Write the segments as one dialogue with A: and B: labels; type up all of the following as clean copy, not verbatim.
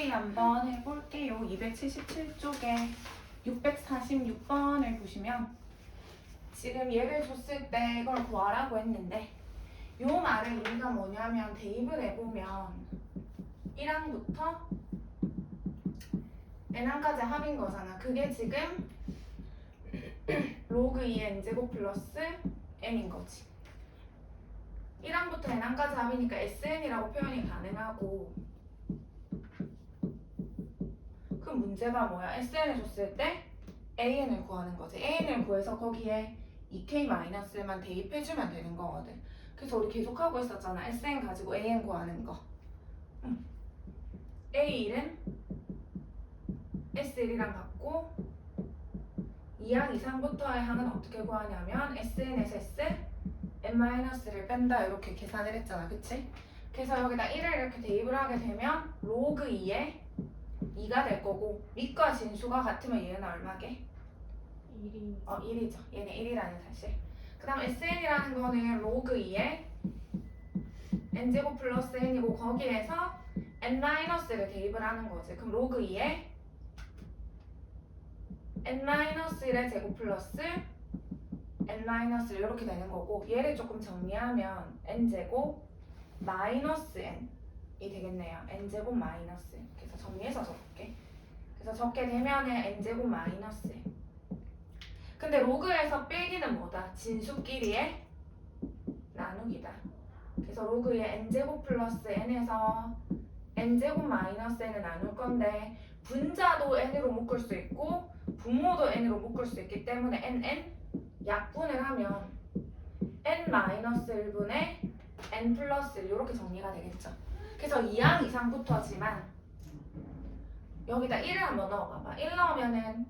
A: K 한번 해볼게요. 277쪽에 646번을 보시면 지금 얘를 줬을 때 이걸 구하라고 했는데 요 말을 우리가 뭐냐면 대입을 해보면 1항부터 n항까지 합인 거잖아. 그게 지금 로그 2의 n제곱 플러스 n인 거지. 1항부터 n항까지 합이니까 sn이라고 표현이 가능하고, 그 문제가 뭐야? sn을 줬을 때 an을 구하는 거지. an을 구해서 거기에 2k-만 대입해주면 되는 거거든. 그래서 우리 계속 하고 있었잖아. sn 가지고 an 구하는 거. A1은 S1이랑 같고 2항 이상부터의 항은 어떻게 구하냐면 sn에서 s n-를 뺀다 이렇게 계산을 했잖아. 그치? 그래서 여기다 1을 이렇게 대입을 하게 되면 로그 2에 2가 될 거고, 밑과 진수가 같으면 얘는 얼마게?
B: 1이
A: 1이죠. 얘는 1이라는 사실. 그 다음 sn이라는 거는 로그 2에 n제곱 플러스 n이고 거기에서 n-를 대입을 하는 거지. 그럼 로그 2에 n-1의 제곱 플러스 n-1 이렇게 되는 거고, 얘를 조금 정리하면 n제곱 마이너스 n이 되겠네요. n제곱 마이너스 n. 그래서 정리해서 적을게. 그래서 적게 되면은 n제곱 마이너스 n. 근데 로그에서 빼기는 뭐다? 진수끼리의 나누기다. 그래서 로그의 n제곱 플러스 n에서 n제곱 마이너스 n을 나눌 건데, 분자도 n으로 묶을 수 있고 분모도 n으로 묶을 수 있기 때문에 nn 약분을 하면 n-1분의 n 플러스 1 이렇게 정리가 되겠죠. 그래서 2항 이상부터지만 여기다 1을 한번 넣어봐봐. 1 넣으면은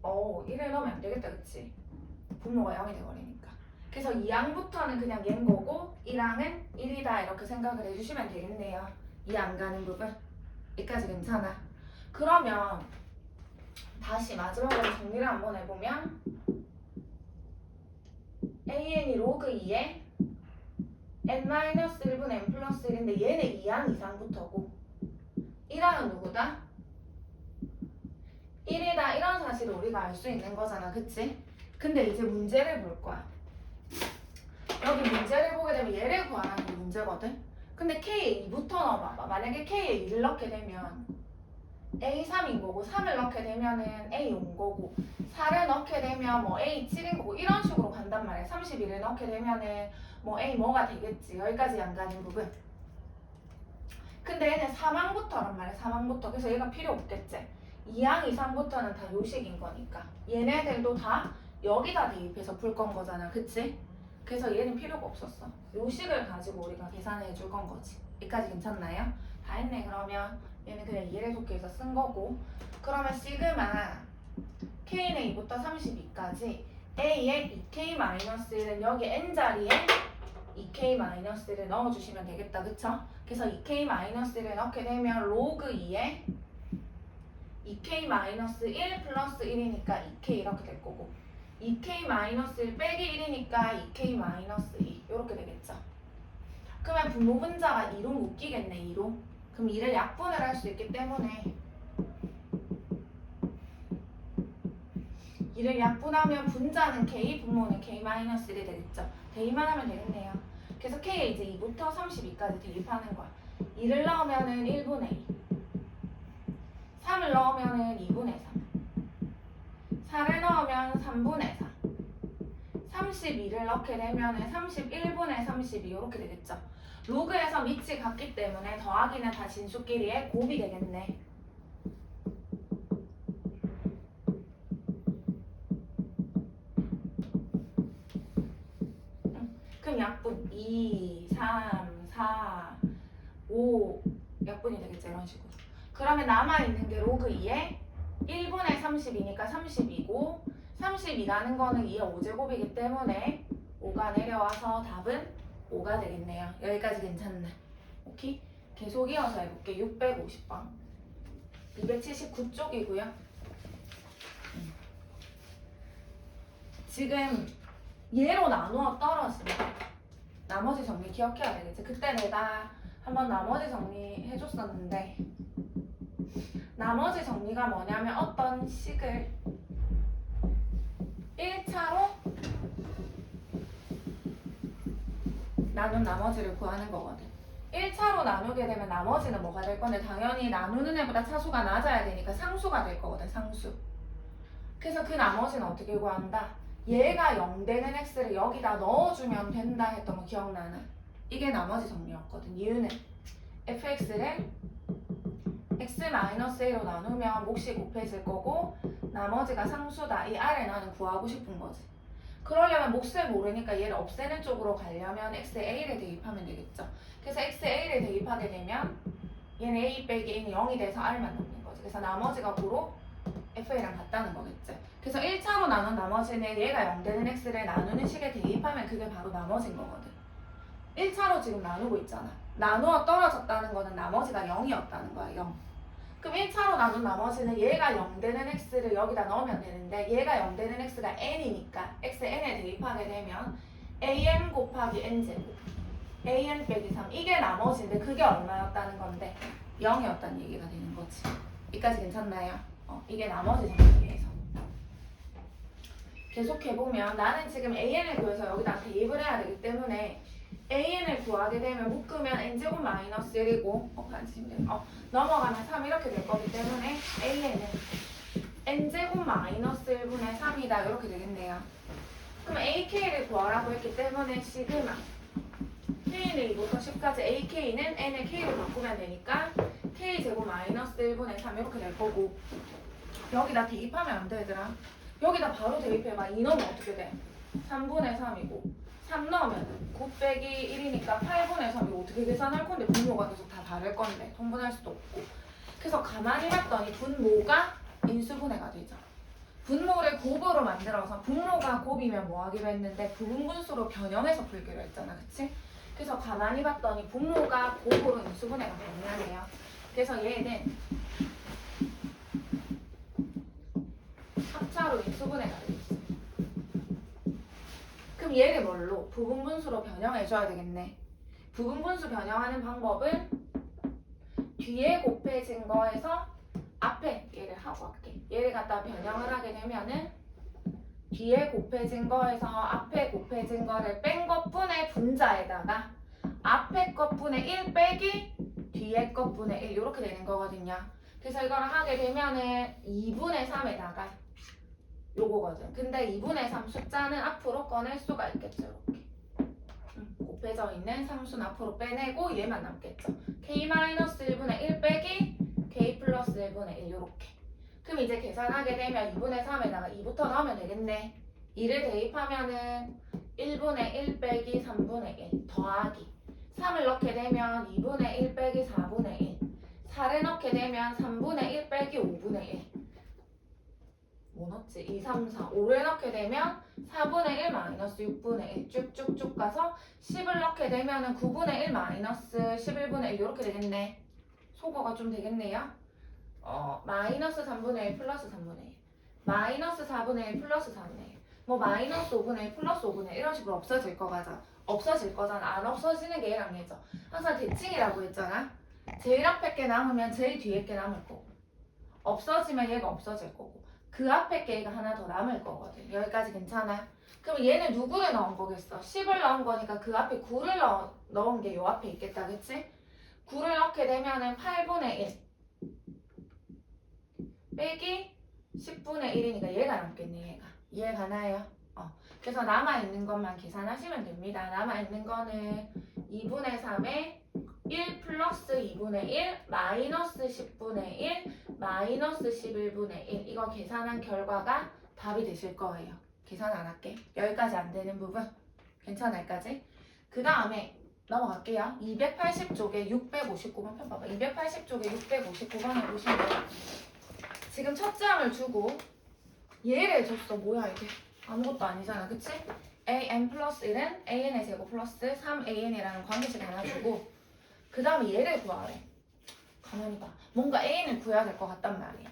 A: 1을 넣으면 안 되겠다, 그치? 분모가 0이 돼버리니까. 그래서 2항부터는 그냥 얘인 거고 1항은 1이다 이렇게 생각을 해주시면 되겠네요. 이 안 가는 부분 여기까지 괜찮아. 그러면 다시 마지막으로 정리를 한번 해보면 an이 로그 2에 n-1분의 n 플러스 1인데 얘는 2항 이상부터고 1항은 누구다? 1이다 이런 사실을 우리가 알 수 있는 거잖아. 그치? 근데 이제 문제를 볼 거야. 여기 문제를 보게 되면 얘를 구하라는 게 문제거든? 근데 K에 2부터 넣어봐봐. 만약에 K에 2를 넣게 되면 A3인 거고, 3을 넣게 되면은 A5인 거고, 4를 넣게 되면 뭐 A7인 거고, 이런 식으로 간단 말이야. 31을 넣게 되면은 뭐 A 뭐가 되겠지. 여기까지 안 가는 부분. 근데 얘는 3항부터란 말이야. 3항부터. 그래서 얘가 필요 없겠지. 2항 이상부터는 다 요식인 거니까. 얘네들도 다 여기다 대입해서 풀 건 거잖아. 그치? 그래서 얘는 필요가 없었어. 요식을 가지고 우리가 계산해 줄 건 거지. 여기까지 괜찮나요? 다 했네. 그러면 얘는 그냥 이해를 돕기 위해서 쓴 거고, 그러면 시그마 K는 2부터 32까지 A의 2K-1은 여기 N자리에 2K-1을 넣어주시면 되겠다. 그쵸? 그래서 2K-1을 넣게 되면 로그 2에 2K-1 플러스 1이니까 2K 이렇게 될 거고, 2K-1 빼기 1이니까 2K-2 이렇게 되겠죠. 그러면 분모 분자가 2로 묶이겠네. 2로. 그럼 2를 약분을 할 수 있기 때문에 2를 약분하면 분자는 K, 분모는 K-1이 되겠죠. 대입만 하면 되겠네요. 그래서 K에 이제 2부터 32까지 대입하는 거야. 2를 넣으면은 1분의 2, 3을 넣으면은 2분의 3, 4를 넣으면 3분의 4, 32를 넣게 되면은 31분의 32 이렇게 되겠죠. 로그에서 밑이 같기 때문에 더하기는 다 진수끼리의 곱이 되겠네. 그럼 약분 2, 3, 4, 5 약분이 되겠죠. 이런 식으로. 그러면 남아있는 게 로그 2에 1분의 30이니까 30이고, 32라는 거는 2의 5제곱이기 때문에 5가 내려와서 답은 5가 되겠네요. 여기까지 괜찮나? 오케이? 계속 이어서 해볼게. 650번 279쪽이고요. 지금 얘로 나누어 떨어진다. 나머지 정리 기억해야 되겠지. 그때 내가 한번 나머지 정리 해줬었는데 나머지 정리가 뭐냐면 어떤 식을 1차로 나눈 나머지를 구하는 거거든. 1차로 나누게 되면 나머지는 뭐가 될 건데 당연히 나누는 애보다 차수가 낮아야 되니까 상수가 될 거거든. 상수. 그래서 그 나머지는 어떻게 구한다? 얘가 0 되는 x를 여기다 넣어주면 된다 했던 거 기억나나? 이게 나머지 정리였거든. 이유는 fx를 x-a로 나누면 몫이 곱해질 거고 나머지가 상수다. 이 아래 나는 구하고 싶은 거지. 그러려면 몫을 모르니까 얘를 없애는 쪽으로 가려면 xa를 대입하면 되겠죠. 그래서 xa를 대입하게 되면 얘는 a 빼기 a는 0이 돼서 r만 남는 거지. 그래서 나머지가 고로 fa랑 같다는 거겠지. 그래서 1차로 나눈 나머지는 얘가 0 되는 x를 나누는 식에 대입하면 그게 바로 나머지인 거거든. 1차로 지금 나누고 있잖아. 나누어 떨어졌다는 거는 나머지가 0이었다는 거야. 0. 그럼 1차로 나눈 나머지는 얘가 0 되는 x를 여기다 넣으면 되는데 얘가 0 되는 x가 n이니까 xn에 대입하게 되면 an 곱하기 n제곱 an 빼기 3 이게 나머지인데 그게 얼마였다는 건데 0이었다는 얘기가 되는 거지. 여기까지 괜찮나요? 이게 나머지 정리에서 계속해보면 나는 지금 an을 구해서 여기다 대입을 해야 되기 때문에 an을 구하게 되면 묶으면 n제곱 마이너스 1이고 넘어가면 3 이렇게 될 거기 때문에 an은 n제곱 마이너스 1분의 3이다 이렇게 되겠네요. 그럼 ak를 구하라고 했기 때문에 시그마 k는 2부터 10까지 ak는 n을 k로 바꾸면 되니까 k제곱 마이너스 1분의 3 이렇게 될 거고 여기다 대입하면 안 돼 얘들아. 여기다 바로 대입해봐. 2 넣으면 어떻게 돼? 3분의 3이고 3 넣으면 9 빼기 1이니까 8분의 3이고 어떻게 계산할 건데 분모가 계속 다 다를 건데 통분할 수도 없고 그래서 가만히 봤더니 분모가 인수분해가 되죠. 분모를 곱으로 만들어서 분모가 곱이면 뭐 하기로 했는데 부분분수로 변형해서 풀기로 했잖아. 그치? 그래서 가만히 봤더니 분모가 곱으로 인수분해가 되네요. 그래서 얘는 합차로 인수분해가 되겠어. 그럼 얘를 뭘로? 부분분수로 변형해줘야 되겠네. 부분분수 변형하는 방법은 뒤에 곱해진 거에서 앞에 얘를 하고 할게. 얘를 갖다 변형을 하게 되면은 뒤에 곱해진 거에서 앞에 곱해진 거를 뺀 것분의 분자에다가 앞에 것분의 1 빼기 뒤에 것분의 1 이렇게 되는 거거든요. 그래서 이걸 하게 되면은 2분의 3에다가 요거거든. 근데 2분의 3 숫자는 앞으로 꺼낼 수가 있겠죠. 이렇게 곱해져 있는 상수는 앞으로 빼내고 얘만 남겠죠. k-1분의 1 빼기 k 플러스 1분의 1 요렇게. 그럼 이제 계산하게 되면 2분의 3에다가 2부터 넣으면 되겠네. 2를 대입하면은 1분의 1 빼기 3분의 1 더하기 3을 넣게 되면 2분의 1 빼기 4분의 1 4를 넣게 되면 3분의 1 빼기 5분의 1 뭐 넣었지? 2, 3, 4, 5를 넣게 되면 4분의 1 마이너스 6분의 1 쭉쭉쭉 가서 10을 넣게 되면 9분의 1 마이너스 11분의 1 이렇게 되겠네. 소거가 좀 되겠네요. 마이너스 3분의 1 플러스 3분의 1 마이너스 4분의 1 플러스 4분의 1 뭐 마이너스 5분의 1 플러스 5분의 1 이런 식으로 없어질 거잖아. 없어질 거잖아. 안 없어지는 게 얘랑 얘죠. 항상 대칭이라고 했잖아. 제일 앞에 게 남으면 제일 뒤에 게 남을 거고 없어지면 얘가 없어질 거고 그 앞에 게가 하나 더 남을 거거든. 여기까지 괜찮아? 그럼 얘는 누구를 넣은 거겠어? 10을 넣은 거니까 그 앞에 9를 넣은 게 요 앞에 있겠다. 그치? 9를 넣게 되면은 8분의 1 빼기 10분의 1이니까 얘가 남겠네. 얘가. 이해 가나요? 그래서 남아있는 것만 계산하시면 됩니다. 남아있는 거는 2분의 3에 1 플러스 2분의 1 마이너스 10분의 1 마이너스 11분의 1 이거 계산한 결과가 답이 되실 거예요. 계산 안 할게. 여기까지 안 되는 부분 괜찮아 여기까지? 그 다음에 넘어갈게요. 280쪽에 659번 편 봐봐. 280쪽에 659번을 보시면 지금 첫째 항을 주고 얘를 줬어. 뭐야 이게? 아무것도 아니잖아. 그치? an 플러스 1은 an의 제곱 플러스 3an이라는 관계식 하나 주고 그 다음에 얘를 구하래. 가만히 봐. 뭔가 an을 구해야 될 것 같단 말이야.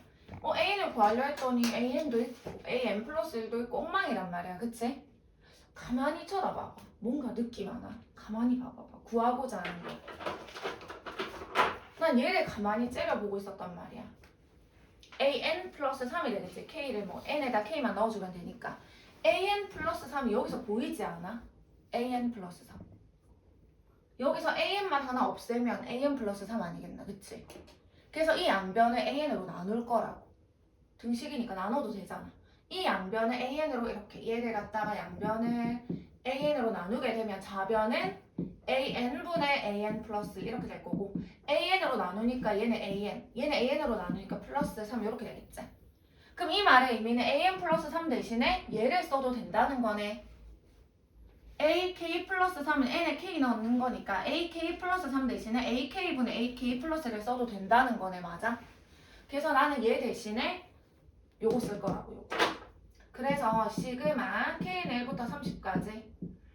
A: an을 구하려 했더니 an도 있고 an 플러스 1도 있고 엉망이란 말이야. 그치? 가만히 쳐다봐봐. 뭔가 느낌 하나. 가만히 봐봐봐. 구하고자 하는 거. 난 얘를 가만히 째려보고 있었단 말이야. an 플러스 3이 되겠지. k를 뭐 n에다 k만 넣어주면 되니까 an 플러스 3이 여기서 보이지 않아? an 플러스 3 여기서 an만 하나 없애면 an 플러스 3 아니겠나, 그치? 그래서 이 양변을 an으로 나눌 거라고. 등식이니까 나눠도 되잖아. 이 양변을 an으로 이렇게 얘를 갖다가 양변을 an으로 나누게 되면 좌변은 an분의 an 플러스 이렇게 될 거고 an으로 나누니까 얘는 얘는 an으로 나누니까 플러스 3 이렇게 되겠지. 그럼 이 말의 의미는 an 플러스 3 대신에 얘를 써도 된다는 거네. ak 플러스 3은 n에 k 넣는 거니까 ak 플러스 3 대신에 ak분의 ak 플러스를 써도 된다는 거네. 맞아? 그래서 나는 얘 대신에 요거 쓸 거라고. 요거. 그래서 시그마 k는 1부터 30까지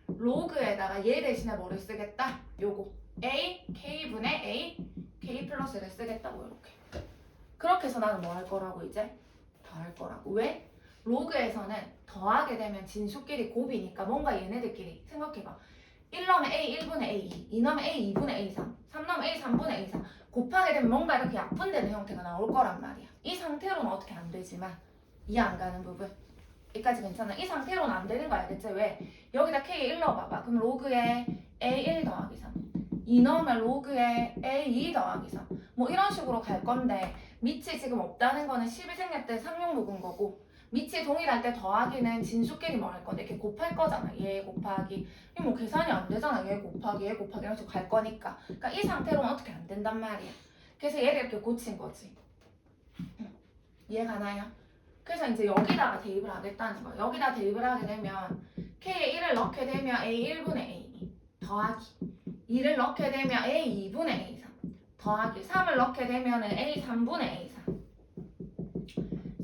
A: 로그에다가 얘 대신에 뭐를 쓰겠다? 요거 a k분의 a k 플러스를 쓰겠다고. 이렇게. 그렇게 해서 나는 뭐 할 거라고 이제? 더할 거라고. 왜? 로그에서는 더하게 되면 진수끼리 곱이니까 뭔가 얘네들끼리 생각해봐. 1 넣으면 a 1분의 a 2, 2 넣으면 a 2분의 a 3, 3 넣으면 a 3분의 a 4 곱하게 되면 뭔가 이렇게 약분되는 형태가 나올 거란 말이야. 이 상태로는 어떻게 안 되지만 이해 안 가는 부분 여기까지 괜찮아. 이 상태로는 안 되는 거 알겠지? 왜? 여기다 k 1 넣어봐봐. 그럼 로그에 a1 더하기 3 2 넣으면 로그에 a2 더하기 3 뭐 이런 식으로 갈 건데 밑이 지금 없다는 거는 10이 생길 때 상용 녹은 거고 밑이 동일할 때 더하기는 진수끼리 뭐 할 건데 이렇게 곱할 거잖아. 얘 곱하기 이 뭐 계산이 안 되잖아. 얘 곱하기 이런 식으로 갈 거니까. 그러니까 이 상태로는 어떻게 안 된단 말이야. 그래서 얘를 이렇게 고친 거지. 이해 가나요? 그래서 이제 여기다가 대입을 하겠다는 거야. 여기다 대입을 하게 되면 k에 1을 넣게 되면 a 1분의 a2 더하기 2를 넣게 되면 a 2분의 a3 더하기 3을 넣게 되면 a 3분의 a4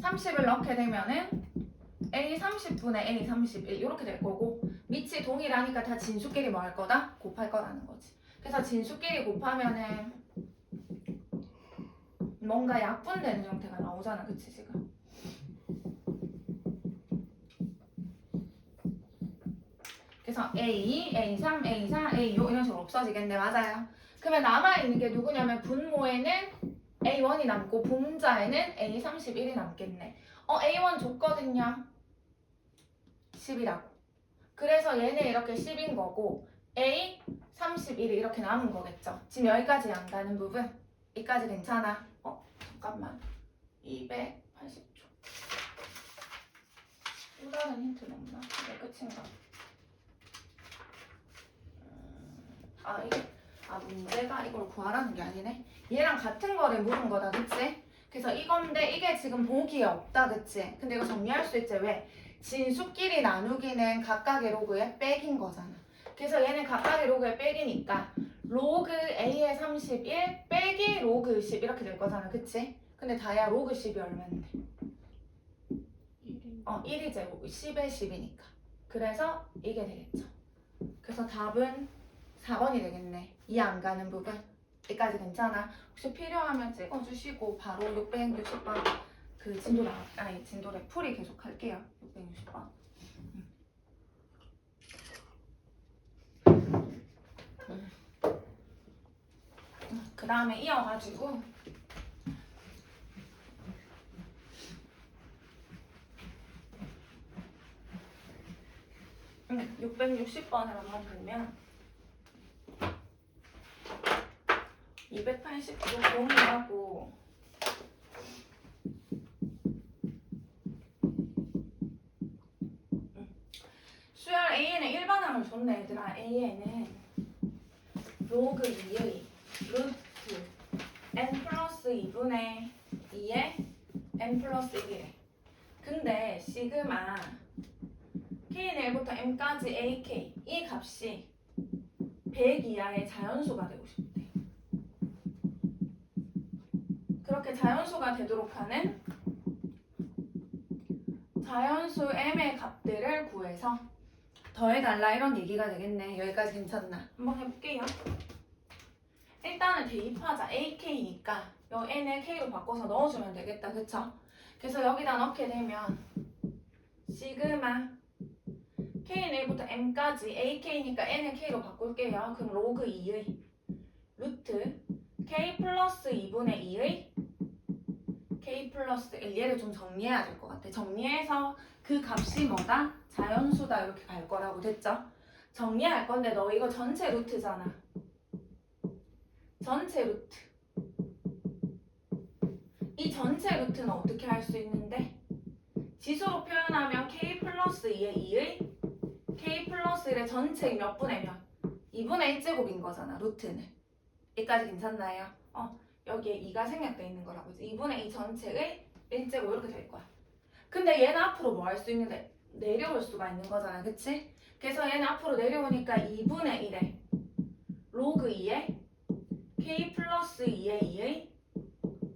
A: 30을 넣게 되면은 a 30분의 a 31 이렇게 될 거고 밑이 동일하니까 다 진수끼리 뭐 할 거다? 곱할 거라는 거지. 그래서 진수끼리 곱하면은 뭔가 약분되는 형태가 나오잖아. 그치 지금? 그래서 A2, A3, A4, A6 이런 식으로 없어지겠네. 맞아요. 그러면 남아있는 게 누구냐면 분모에는 A1이 남고 분자에는 A31이 남겠네. A1 줬거든요. 10이라고. 그래서 얘는 이렇게 10인 거고 A31이 이렇게 남은 거겠죠. 지금 여기까지 안 가는 부분. 여기까지 괜찮아. 잠깐만. 280초. 또 다른 힌트는 없나? 이게 끝인가? 문제가 이걸 구하라는 게 아니네. 얘랑 같은 거를 물은 거다, 그치? 그래서 이건데 이게 지금 보기에 없다, 그치? 근데 이거 정리할 수 있지. 왜? 진수끼리 나누기는 각각의 로그의 백인 거잖아. 그래서 얘는 각각의 로그의 백이니까 로그 A의 31 빼기 로그 10 이렇게 될 거잖아, 그치? 근데 다야 로그 10이 얼마인데? 1이 제곱 10의 10이니까. 그래서 이게 되겠죠. 그래서 답은 4번이 되겠네. 이해 안 가는 부분. 여기까지 괜찮아? 혹시 필요하면 찍어주시고 바로 660번 그 진도래 풀이 계속 할게요. 660번. 그 다음에 이어가지고 660번을 한번 보면 280도 공유하고 수열 AN의 일반항을 줬네 얘들아. AN은 로그 2의 루트 n 플러스 2분의 2의 n 플러스 1이래. 근데 시그마 k는 1부터 m까지 ak 이 값이 100 이하의 자연수가 되고 싶대. 그렇게 자연수가 되도록 하는 자연수 m의 값들을 구해서 더해달라 이런 얘기가 되겠네. 여기까지 괜찮나? 한번 해볼게요. 일단은 대입하자. ak니까 요 n을 k로 바꿔서 넣어주면 되겠다. 그쵸? 그래서 여기다 넣게 되면 시그마 k는 1부터 m까지 ak니까 n을 k로 바꿀게요. 그럼 로그 2의 루트 k 플러스 2분의 2의 k k 플러스 1 얘를 좀 정리해야 될 것 같아. 정리해서 그 값이 뭐다? 자연수다 이렇게 갈 거라고 됐죠? 정리할 건데 너 이거 전체 루트잖아. 전체 루트. 이 전체 루트는 어떻게 할 수 있는데? 지수로 표현하면 k 플러스 2의 2의 k 플러스 1의 전체 몇 분의 몇? 2분의 1제곱인 거잖아, 루트는. 여기까지 괜찮나요? 여기에 2가 생략되어 있는 거라고. 2분의 2 전체의 1제곱 이렇게 될 거야. 근데 얘는 앞으로 뭐 할 수 있는데? 내려올 수가 있는 거잖아, 그치? 그래서 얘는 앞으로 내려오니까 2분의 1에 로그 2에 k 플러스 2의 2의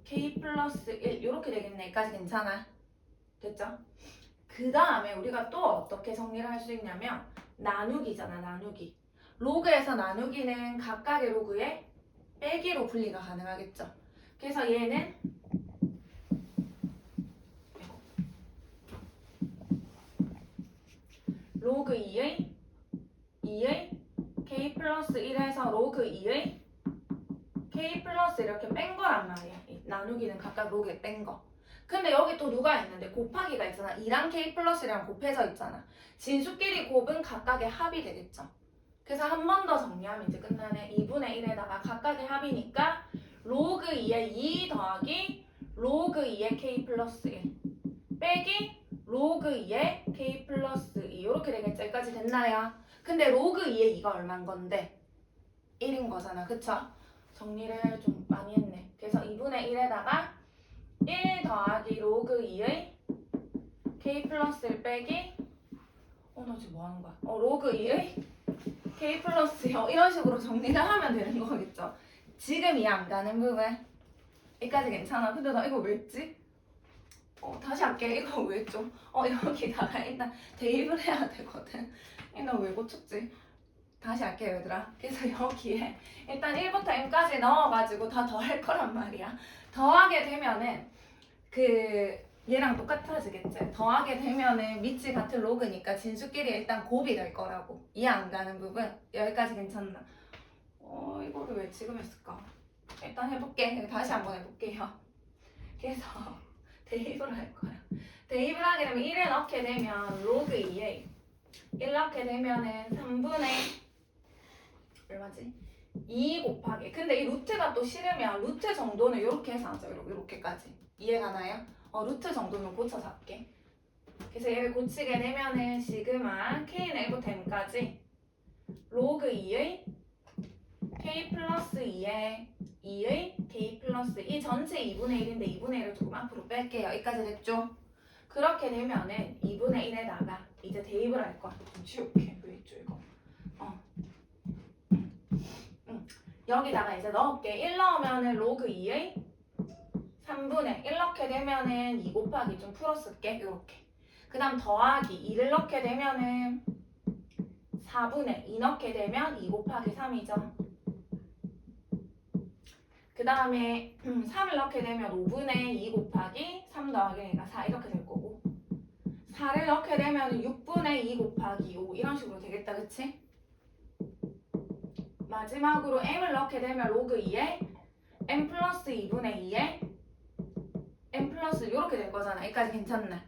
A: k 플러스 1 이렇게 되겠네. 여기까지 괜찮아? 됐죠? 그 다음에 우리가 또 어떻게 정리를 할 수 있냐면 나누기잖아, 나누기. 로그에서 나누기는 각각의 로그에 빼기로 분리가 가능하겠죠. 그래서 얘는 로그 2의 k 플러스 1에서 로그 2의 k 플러스 이렇게 뺀 거란 말이야. 나누기는 각각 로그에 뺀 거. 근데 여기 또 누가 있는데 곱하기가 있잖아. 2랑 k 플러스랑 곱해져 있잖아. 진수끼리 곱은 각각의 합이 되겠죠. 그래서 한 번 더 정리하면 이제 끝나네. 2분의 1에다가 각각의 합이니까 로그 2의 2 더하기 로그 2의 k 플러스 1 빼기 로그 2의 k 플러스 2 이렇게 되겠죠. 여기까지 됐나요? 근데 로그 2의 2가 얼만 건데? 1인 거잖아. 그쵸? 정리를 좀 많이 했네. 그래서 2분의 1에다가 1 더하기 로그 2의 k 플러스 1 빼기 나 지금 뭐 하는 거야? 로그 2의 k 플러스 0 이런 식으로 정리를 하면 되는 거겠죠. 지금 이해 안 가는 부분 여기까지 괜찮아. 근데 나 이거 왜 했지? 다시 할게. 이거 왜 했죠? 여기다가 일단 대입을 해야 되거든. 나 왜 고쳤지? 다시 할게요, 얘들아. 그래서 여기에 일단 1부터 m까지 넣어가지고 다 더할 거란 말이야. 더하게 되면은 얘랑 똑같아지겠지? 더하게 되면은 밑이 같은 로그니까 진수끼리 일단 곱이 될 거라고. 이해 안 가는 부분? 여기까지 괜찮나? 이거를 왜 지금 했을까? 일단 해볼게. 다시 한번 해볼게요. 그래서 대입을 할 거야. 대입을 하게 되면 1을 넣게 되면 로그 2에 1 넣게 되면은 3분의 얼마지? 2 곱하기. 근데 이 루트가 또 싫으면 루트 정도는 이렇게 해서 하죠. 이렇게까지. 이해가나요? 루트 정도는 고쳐서 할게. 그래서 얘를 고치게 되면은 시그마 k는 1부터 m까지 로그 2의 k 플러스 2의 k 플러스 이 전체 2분의 1인데 2분의 1을 조금 앞으로 뺄게요. 여기까지 됐죠? 그렇게 되면은 2분의 1에다가 이제 대입을 할 거야. 좀 치울게. 왜 있죠 이거? 여기다가 이제 넣을게. 1 넣으면은 로그 2의 3분의 1 넣게 되면은 2 곱하기 좀 풀어쓸게. 이렇게. 그 다음 더하기 2를 넣게 되면은 4분의 2 넣게 되면 2 곱하기 3이죠. 그 다음에 3을 넣게 되면 5분의 2 곱하기 3 더하기 4 이렇게 될 거고 4를 넣게 되면 6분의 2 곱하기 5 이런 식으로 되겠다. 그치? 마지막으로 m을 넣게 되면 로그 2에 m 플러스 2분의 2에 m 플러스 이렇게 될 거잖아. 여기까지 괜찮나?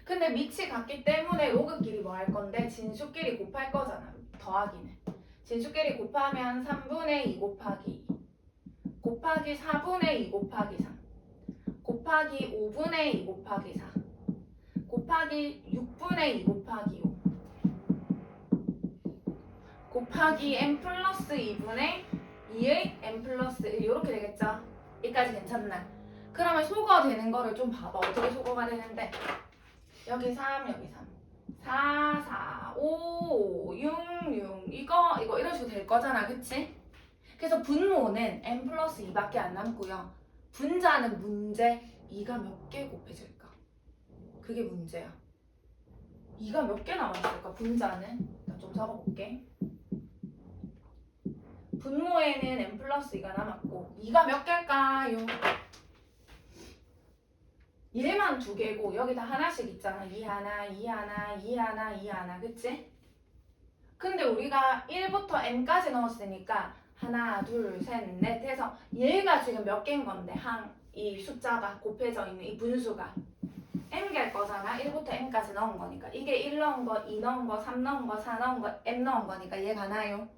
A: 근데 밑이 같기 때문에 로그끼리 뭐 할 건데 진수끼리 곱할 거잖아. 더하기는 진수끼리 곱하면 3분의 2 곱하기 2 곱하기 4분의 2 곱하기 3 곱하기 5분의 2 곱하기 4 곱하기 6분의 2 곱하기 5 곱하기 m 플러스 2분의 2의 m 플러스 1 이렇게 되겠죠? 여기까지 괜찮나? 그러면 소거 되는 거를 좀 봐봐. 어떻게 소거가 되는데 여기 3 여기 3 4 4 5 6 6 이거 이런 식으로 될 거잖아. 그치? 그래서 분모는 m 플러스 2밖에 안 남고요. 분자는 문제 2가 몇 개 곱해질까? 그게 문제야. 2가 몇 개 남았을까? 분자는 나 좀 적어볼게. 분모에는 m 플러스 2가 남았고 2가 몇 개일까요? 얘만 2개고 여기다 하나씩 있잖아. 2 하나, 2 하나, 2 하나, 2 하나. 그치? 근데 우리가 1부터 m까지 넣었으니까 하나, 둘, 셋, 넷 해서 얘가 지금 몇 개인 건데? 이 숫자가 곱해져 있는 이 분수가 m개일 거잖아. 1부터 m까지 넣은 거니까. 이게 1 넣은 거, 2 넣은 거, 3 넣은 거, 4 넣은 거, m 넣은 거니까 이해가 나요?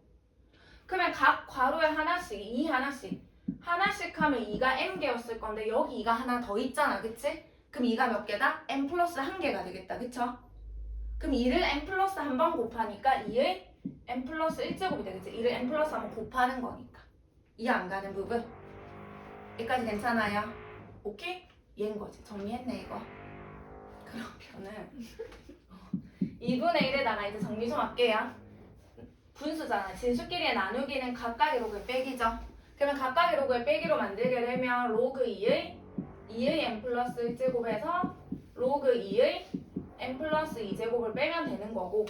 A: 그러면 각 괄호에 하나씩, 2 하나씩 하면 2가 m개였을 건데 여기 2가 하나 더 있잖아. 그치? 그럼 2가 몇 개다? m 플러스 1개가 되겠다. 그쵸? 그럼 2를 m 플러스 한 번 곱하니까 2의 m 플러스 1제곱이 되겠지. 2를 m 플러스 한 번 곱하는 거니까. 이해 안 가는 부분? 여기까지 괜찮아요? 오케이? 얘인 거지. 정리했네 이거. 그러면은 2분의 1에다가 이제 정리 좀 할게요. 분수잖아. 진수끼리의 나누기는 각각의 로그의 빼기죠. 그러면 각각의 로그의 빼기로 만들게 되면 로그 2의 m 플러스 1제곱에서 로그 2의 m 플러스 2제곱을 빼면 되는 거고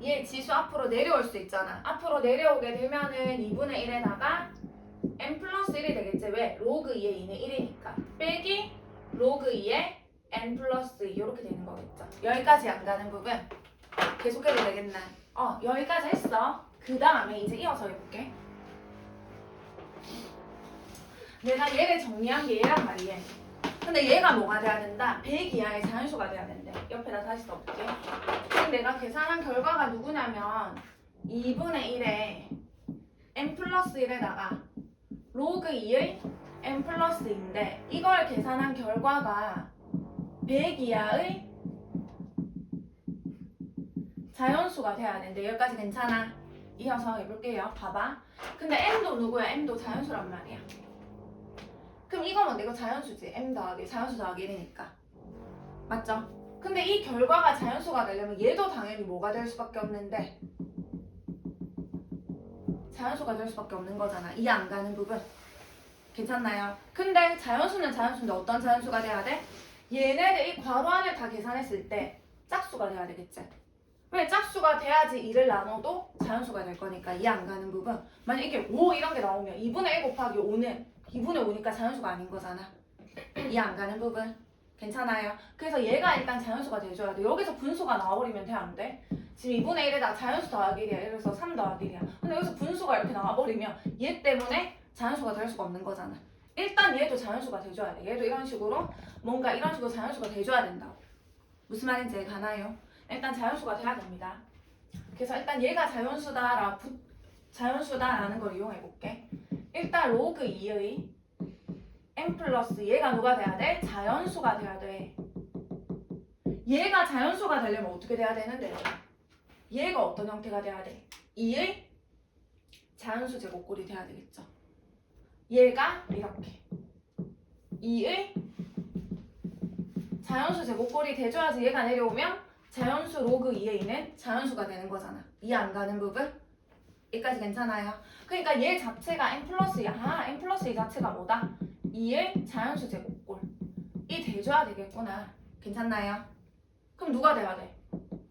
A: 얘 지수 앞으로 내려올 수 있잖아. 앞으로 내려오게 되면은 2분의 1에다가 m 플러스 1이 되겠지. 왜? 로그 2의 2는 1이니까. 빼기 로그 2의 n 플러스 2 이렇게 되는 거겠죠. 여기까지 안 가는 부분 계속해도 되겠나? 여기까지 했어. 그 다음에 이제 이어서 해볼게. 내가 얘를 정리한 게 얘란 말이야. 근데 얘가 뭐가 돼야 된다? 100 이하의 자연수가 돼야 된대. 옆에다 다시 써볼게. 지금 내가 계산한 결과가 누구냐면 2분의 1에 m 플러스 1에다가 로그 2의 m 플러스 2인데 이걸 계산한 결과가 100 이하의 자연수가 돼야 되는데 여기까지 괜찮아? 이어서 해볼게요. 봐봐. 근데 m도 누구야? m도 자연수란 말이야. 그럼 이거 뭔데? 이거 자연수지. m 더하기 자연수 더하기 1이니까. 맞죠? 근데 이 결과가 자연수가 되려면 얘도 당연히 뭐가 될 수밖에 없는데 자연수가 될 수밖에 없는 거잖아. 이해 안 가는 부분. 괜찮나요? 근데 자연수는 자연수인데 어떤 자연수가 돼야 돼? 얘네들 이 괄호 안을 다 계산했을 때 짝수가 돼야 되겠지. 왜? 짝수가 돼야지 2를 나눠도 자연수가 될 거니까. 이해 안 가는 부분. 만약 이게 5 이런 게 나오면 2분의 1 곱하기 5는 2분의 5니까 자연수가 아닌 거잖아. 이해 안 가는 부분. 괜찮아요? 그래서 얘가 일단 자연수가 돼줘야 돼. 여기서 분수가 나와버리면 돼? 안 돼? 지금 2분의 1에다 자연수 더하기 1이야. 예를 들어서 3 더하기 1이야. 근데 여기서 분수가 이렇게 나와버리면 얘 때문에 자연수가 될 수가 없는 거잖아. 일단 얘도 자연수가 돼줘야 돼. 얘도 이런 식으로 뭔가 이런 식으로 자연수가 돼줘야 된다고. 무슨 말인지 가나요? 일단 자연수가 돼야 됩니다. 그래서 일단 얘가 자연수다라는 걸 이용해 볼게. 일단 로그 2의 m 플러스 얘가 누가 돼야 돼? 자연수가 돼야 돼. 얘가 자연수가 되려면 어떻게 돼야 되는데? 얘가 어떤 형태가 돼야 돼? 2의 자연수 제곱꼴이 돼야 되겠죠. 얘가 이렇게 2의 자연수 제곱꼴이 돼줘야지 얘가 내려오면 자연수 로그 2에 있는 자연수가 되는 거잖아. 이해 안 가는 부분? 여기까지 괜찮아요? 그러니까 얘 자체가 m 플러스 2. m 플러스 2 자체가 뭐다? 2의 자연수 제곱꼴이 돼줘야 되겠구나. 괜찮나요? 그럼 누가 돼야 돼?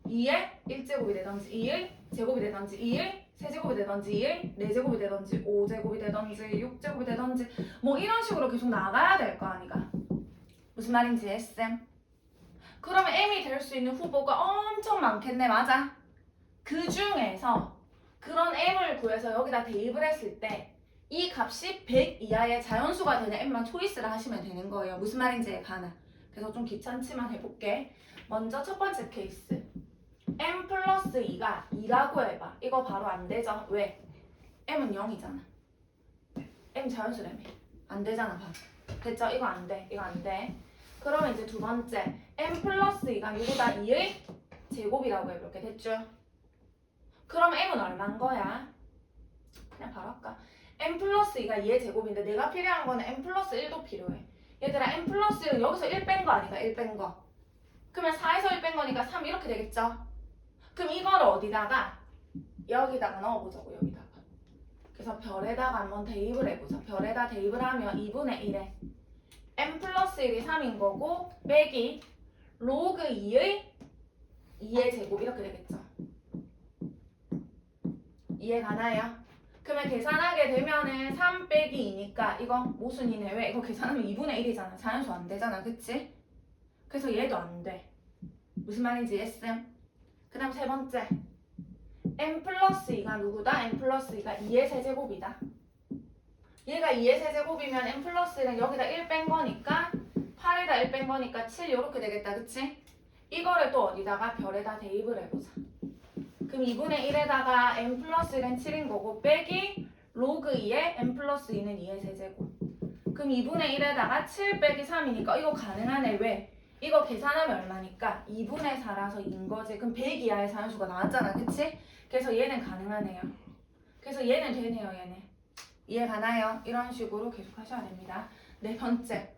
A: 2의 1제곱이 되던지 2의 제곱이 되던지 2의 세제곱이 되던지 2의 4제곱이 되던지 5제곱이 되던지 6제곱이 되던지 뭐 이런 식으로 계속 나가야 될 거 아니가. 무슨 말인지 SM? 그러면 m이 될 수 있는 후보가 엄청 많겠네. 맞아? 그 중에서 그런 m을 구해서 여기다 대입을 했을 때 이 값이 100 이하의 자연수가 되는 m만 초이스를 하시면 되는 거예요. 무슨 말인지 가나. 그래서 좀 귀찮지만 해볼게. 먼저 첫 번째 케이스. m 플러스 2가 2라고 해봐. 이거 바로 안 되죠? 왜? m은 0이잖아. m 자연수라며. 안 되잖아. 바로. 됐죠? 이거 안 돼. 이거 안 돼. 그러면 이제 두 번째. m 플러스 2가 누구다? 2의 제곱이라고 해볼게. 됐죠? 그럼 m은 얼마인 거야? 그냥 바로 할까? m 플러스 2가 2의 제곱인데 내가 필요한 거는 m 플러스 1도 필요해. 얘들아 m 플러스 1은 여기서 1 뺀 거 아니까 1 뺀 거. 그러면 4에서 1 뺀 거니까 3 이렇게 되겠죠? 그럼 이걸 어디다가? 여기다가 넣어보자고. 여기다가. 그래서 별에다가 한번 대입을 해보자. 별에다 대입을 하면 2분의 1에 m 플러스 1이 3인 거고 빼기 로그 2의 제곱 이렇게 되겠죠. 이해 가나요? 그러면 계산하게 되면은 3 빼기 2니까 이거 모순이네. 왜? 이거 계산하면 2분의 1이잖아. 자연수 안 되잖아. 그치? 그래서 얘도 안 돼. 무슨 말인지 SM? 그 다음 세 번째. m 플러스 2가 누구다? m 플러스 2가 2의 세제곱이다. 얘가 2의 세제곱이면 n 플러스 1은 여기다 1 뺀 거니까 8에다 1 뺀 거니까 7 요렇게 되겠다. 그치? 이거를 또 어디다가 별에다 대입을 해보자. 그럼 2분의 1에다가 n 플러스 1은 7인 거고 빼기 로그 2에 n 플러스 2는 2의 세제곱. 그럼 2분의 1에다가 7 빼기 3이니까 이거 가능하네. 왜? 이거 계산하면 얼마니까? 2분의 4라서 2인 거지. 그럼 100 이하의 자연수가 나왔잖아. 그치? 그래서 얘는 가능하네요. 그래서 얘는 되네요. 얘는. 이해 가나요? 이런 식으로 계속 하셔야 됩니다. 네 번째.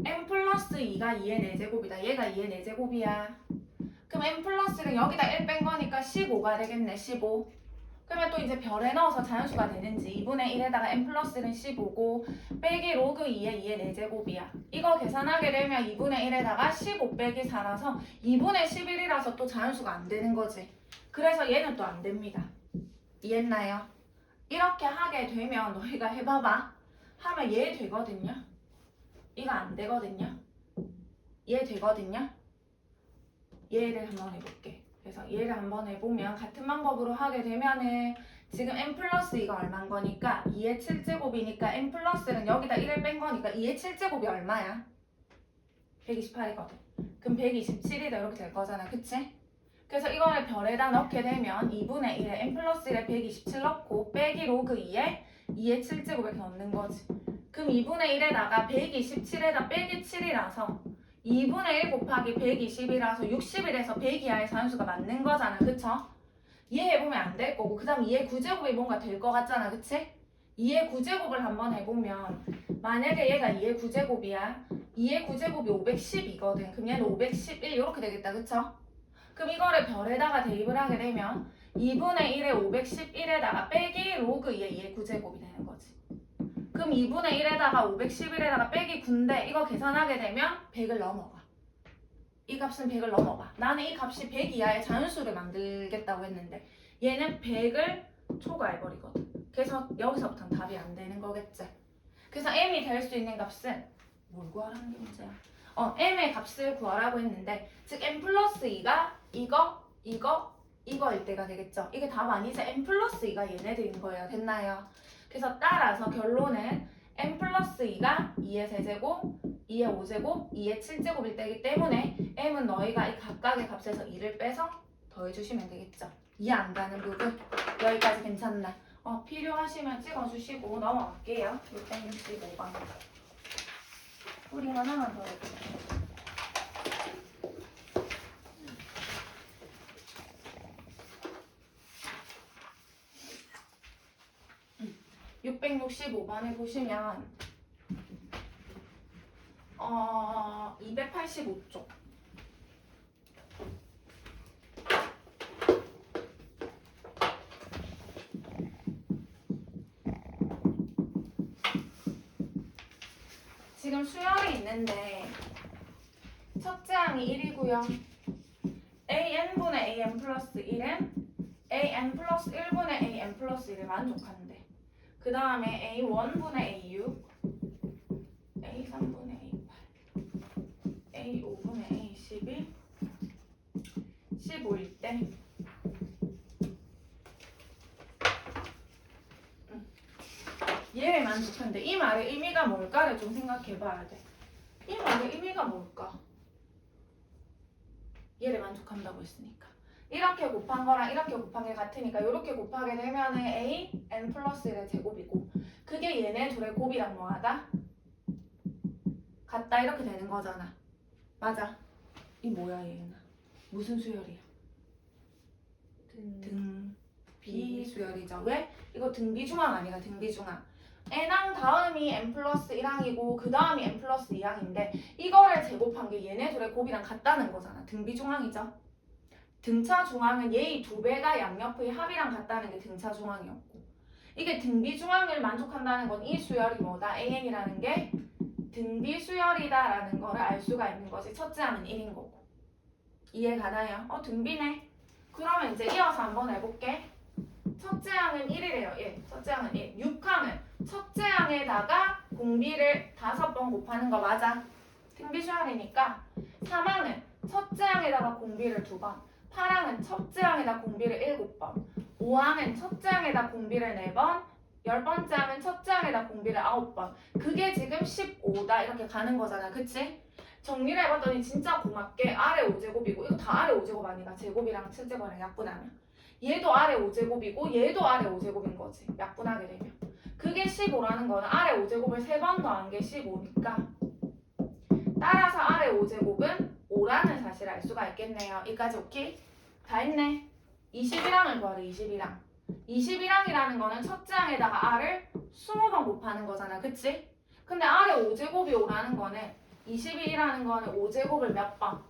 A: n 플러스 2가 2의 4제곱이다. 얘가 2의 4제곱이야. 그럼 n 플러스는 여기다 1 뺀 거니까 15가 되겠네. 15. 그러면 또 이제 별에 넣어서 자연수가 되는지 2분의 1에다가 n 플러스는 15고 빼기 로그 2의 2의 4제곱이야. 이거 계산하게 되면 2분의 1에다가 15 빼기 4라서 2분의 11이라서 또 자연수가 안 되는 거지. 그래서 얘는 또 안 됩니다. 이해했나요? 이렇게 하게 되면 너희가 해봐봐. 하면 얘 되거든요. 이거 안 되거든요. 얘 되거든요. 얘를 한번 해볼게. 그래서 얘를 한번 해보면 같은 방법으로 하게 되면은 지금 n 플러스 2가 얼마인 거니까 2의 7제곱이니까 n 플러스는 여기다 1을 뺀 거니까 2의 7제곱이 얼마야? 128이거든. 그럼 127이다 이렇게 될 거잖아. 그치? 그래서 이거를 별에다 넣게 되면 2분의 1에 n 플러스 1에 127 넣고 빼기 로그 2에 2의 7제곱 이렇게 넣는 거지. 그럼 2분의 1에다가 127에다 빼기 7이라서 2분의 1 곱하기 120이라서 60이라서 100 이하의 자연수가 맞는 거잖아. 그쵸? 이해해보면 안 될 거고 그 다음 2의 9제곱이 뭔가 될 거 같잖아. 그치? 2의 9제곱을 한번 해보면 만약에 얘가 2의 9제곱이야. 2의 9제곱이 512거든. 그럼 얘는 511 이렇게 되겠다. 그쵸? 그럼 이거를 별에다가 대입을 하게 되면 2분의 1에 511에다가 빼기 로그 2의 9제곱이 되는 거지. 그럼 2분의 1에다가 511에다가 빼기 9인데 이거 계산하게 되면 100을 넘어가. 이 값은 100을 넘어가. 나는 이 값이 100 이하의 자연수를 만들겠다고 했는데 얘는 100을 초과해버리거든. 그래서 여기서부터는 답이 안 되는 거겠지. 그래서 m이 될 수 있는 값은 뭘 구하라는 게 문제야. m의 값을 구하라고 했는데 즉 n 플러스 2가 이거일 때가 되겠죠. 이게 답 아니죠. n 플러스 2가 얘네들인 거예요. 됐나요? 그래서 따라서 결론은 n 플러스 2가 2의 세제곱, 2의 5제곱, 2의 7제곱일 때이기 때문에 m은 너희가 이 각각의 값에서 2를 빼서 더해주시면 되겠죠. 이해 안 가는 부분 여기까지 괜찮나? 필요하시면 찍어주시고 넘어갈게요. 665번. 우리 하나만 더 해볼게요. 665번에 보시면 285쪽 지금 수열이 있는데 첫째 항이 1이고요. an분의 an 플러스 1은 an 플러스 1분의 an 플러스 1을 만족한대. 그 다음에 A1분의 A6, A3분의 A8, A5분의 A11, 15일 때 얘를 만족한대. 이 말의 의미가 뭘까를 좀 생각해 봐야 돼. 이 말의 의미가 뭘까? 얘를 만족한다고 했으니까. 이렇게 곱한 거랑 이렇게 곱한 게 같으니까 이렇게 곱하게 되면은 a n 플러스 1의 제곱이고 그게 얘네 둘의 곱이랑 뭐하다? 같다 이렇게 되는 거잖아. 맞아. 이 뭐야 얘는? 무슨 수열이야? 등비 수열이죠. 왜? 이거 등비중항 아니야. 등비중항. n항 다음이 n 플러스 1항이고 그 다음이 n 플러스 2항인데 이거를 제곱한 게 얘네 둘의 곱이랑 같다는 거잖아. 등비중항이죠. 등차 중항은 얘의 2배가 양옆의 합이랑 같다는 게 등차 중항이었고 이게 등비 중항을 만족한다는 건 이 수열이 뭐다? an이라는 게 등비 수열이다 라는 거를 알 수가 있는 거지. 첫째 항은 1인 거고. 이해 가나요? 등비네. 그러면 이제 이어서 한번 해볼게. 첫째 항은 1이래요. 예, 첫째 항은 1. 6항은 첫째 항에다가 공비를 5번 곱하는 거 맞아. 등비 수열이니까 3항은 첫째 항에다가 공비를 2번. 8항은 첫째 항에다 공비를 7번, 5항은 첫째 항에다 공비를 4번, 10번째 하면 첫째 항에다 공비를 9번. 그게 지금 15다 이렇게 가는 거잖아. 그치? 정리를 해봤더니 진짜 고맙게 아래 5제곱이고 이거 다 아래 5제곱 아니가 제곱이랑 7제곱이랑 약분하면 얘도 아래 5제곱이고 얘도 아래 5제곱인 거지. 약분하게 되면 그게 15라는 거는 아래 5제곱을 3번 더한 게 15니까 따라서 아래 5제곱은 5라는 사실을 알 수가 있겠네요. 여기까지 오케이? 다 했네. 21항을 구하래. 21항. 21항이라는 거는 첫째 항에다가 r을 20번 곱하는 거잖아. 그치? 근데 r의 5제곱이 5라는 거는 21이라는 거는 5제곱을 몇 번?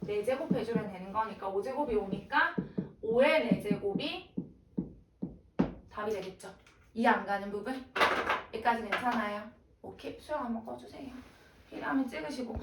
A: 4제곱 해주면 되는 거니까 5제곱이 5니까 5의 4제곱이 답이 되겠죠. 이해 안 가는 부분? 여기까지 괜찮아요? 오케이. 수영 한번 꺼주세요. 필요하면 찍으시고